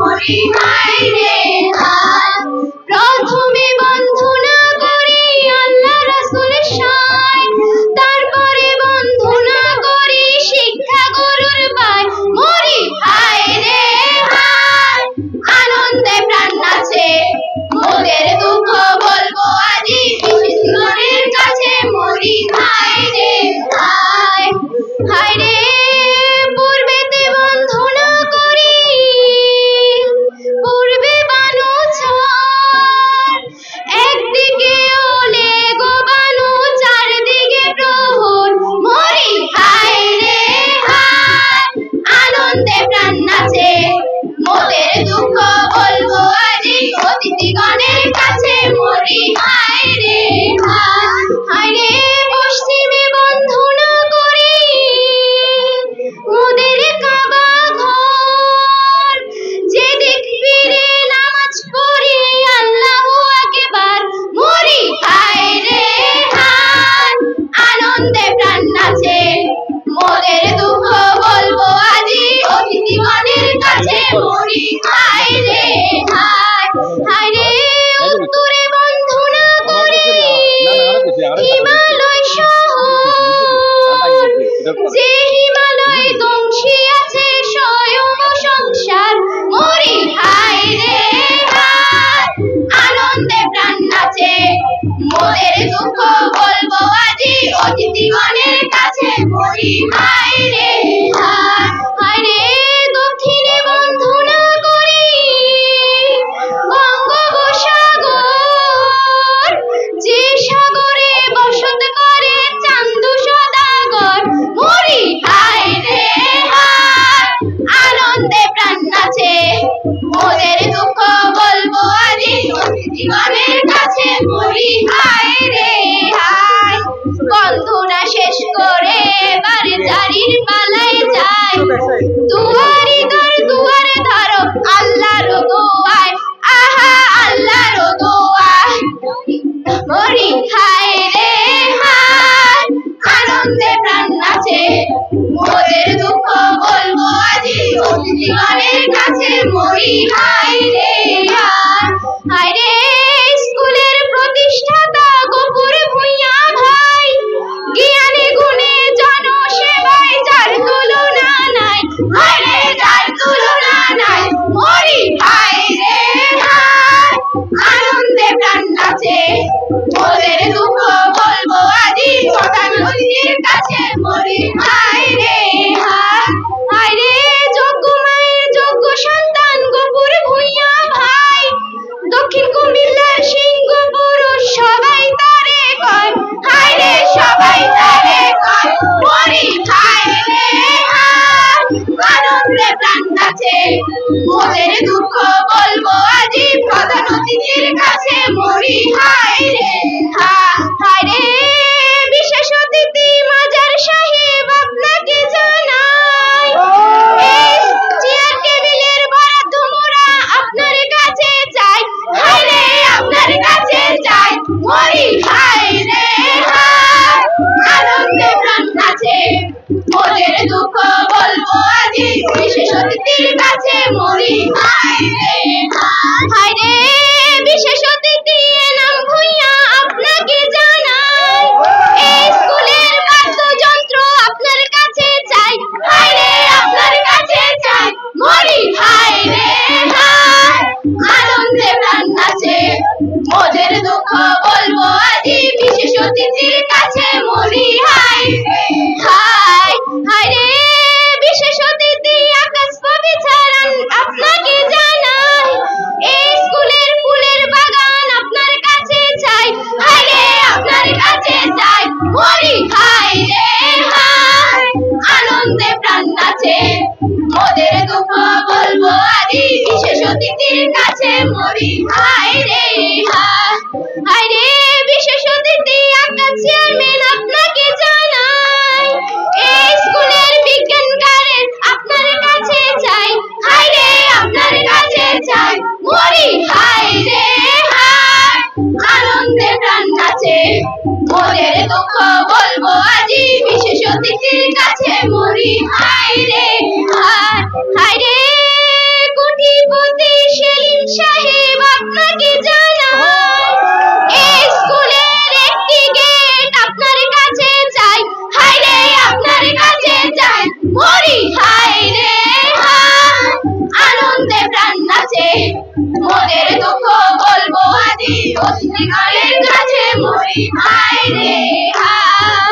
মরি হায় রে হায়। প্রথমে বন্ধনা করি আল্লাহ রাসূল শায়, তারপরে বন্ধনা করি শিক্ষা গুরুর পায়। মরি হায় রে হায়, আনন্দে প্রাণ নাচে মোদের দুঃখ বলবো আজি বিশ্বজনের কাছে। মরি হায় রে হায়। হায় রে পূর্বেতে বন্ধনা করি পূর্বে বানু ঝড়, একদিকে ওলে গো বানু চারদিকে প্রহর। মরি হায় রে হায়, আনন্দে প্রাণ নাচে মোদের দুঃখ বলবো আজি অতিথিগণের কাছে। মরি হায় রে হায়। হায় রে পশ্চিমে বন্ধনা করি মোদের কাবা ঘর, যেদিক ফিরে নামাজ পড়ি আল্লাহু আকবার। মরি হায় রে হায়, আনন্দে প্রাণ নাচে মোদের দুঃখ বলবো আজি অতিথিগণের কাছে। মরি হায় রে হায়। হায় রে উত্তরে বন্ধনা করি হিমালয় শহর, যে হিমালয় ধ্বংসী আছে স্বয়ং সংসার। মরি হায় রে হায়, আনন্দে প্রাণ নাচে মোদের দুঃখ বলবো আজি অতিথিগণের কাছে। মরি হায় রে হায়। হায় রে দক্ষিণে বন্ধনা করি বঙ্গোপসাগর, যে সাগরে বসত করে চান্দ সদাগর। মরি হায় রে হায়, আনন্দে প্রাণ নাচে মোদের দুঃখ বলবো আজি অতিথিগণের কাছে। মরি হায় রে হায়। বন্ধনা শেষ করে এবার জারির পালায় যায়, দুয়ারি দর দুয়ারে ধরো আল্লাহর দোয়ায়। আহা আল্লাহর দোয়ায়। মরি হায় রে হায়, আনন্দে প্রাণ নাচে মোদের দুঃখ বলবো আজি অতিথিগণের কাছে। মরি হায় রে হায়। হায় রে স্কুলের প্রতিষ্ঠাতা গফুর ভূঁইয়া ভাই, জ্ঞানে গুণে জনসেবায় যার তুলনা নাই। হায় রে যার তুলনা নাই। মরি হায় রে হায়, আনন্দে প্রাণ নাচে মোদের দুঃখ বলবো আজি প্রধানমন্ত্রীর কাছে। মরি হায় রে হায়। হায় রে যোগ্য মায়ের যোগ্য সন্তান গফুর ভূঁইয়া ভাই, দক্ষিণ কুমিল্লার সিংহপুর সবাই তারে কয়। হায় রে সবাই তারে কয়। মরি হায় রে হায়, আনন্দে প্রাণ নাচে মোদের দুঃখ বলবো আজি প্রধান অতিথির কাছে। মরি হায় রে হায়। হায় রে বিশেষ অতিথি মাজার সাহেব আপনাকে জানাই, এই চেয়ার টেবিলের বরাদ্দ মোরা আপনার কাছে চাই। হায় রে আপনার কাছে চাই। মরি হায় রে হায়, আনন্দে প্রাণ নাচে মোদের দুঃখ বলবো আজি বিশেষ অতিথির কাছে। মরি হায় রে হায়। হায় রে বিশেষ অতিথি এনাম ভূঁইয়া আপনাকে জানাই, এই স্কুলের বাদ্যযন্ত্র আপনার কাছে চাই। হায় রে আপনার কাছে চাই। মরি হায় রে হায়, আনন্দে প্রাণ নাচে মোদের দুঃখ বলবো আজি বিশেষ অতিথির কাছে। মরি হায় রে হায়। হায় রে বিশেষ অতিথি আকাশ কবি ছাড়ান আপনাকে জানাই, এই স্কুলের ফুলের বাগান আপনার কাছে চাই। হায় রে আপনার কাছে চাই। মরি হায় রে হায়, আনন্দে প্রাণ নাচে মোদের দুঃখ বলবো আজি বিশেষ অতিথির কাছে। মরি হায় রে হায়। হায় রে বিশেষ অতিথি আকাশ চেয়ারম্যান আপনাকে জানাই, এই স্কুলের বিজ্ঞানকারের আপনার কাছে চাই। হায় রে আপনার কাছে চাই। মরি হায় রে হায়, আনন্দে প্রাণ নাচে মোদের দুঃখ বলবো আজি বিশেষ অতিথির কাছে। মরি হায় রে হায়। হায় রে কোটিপতি মরি হায় রে হায়।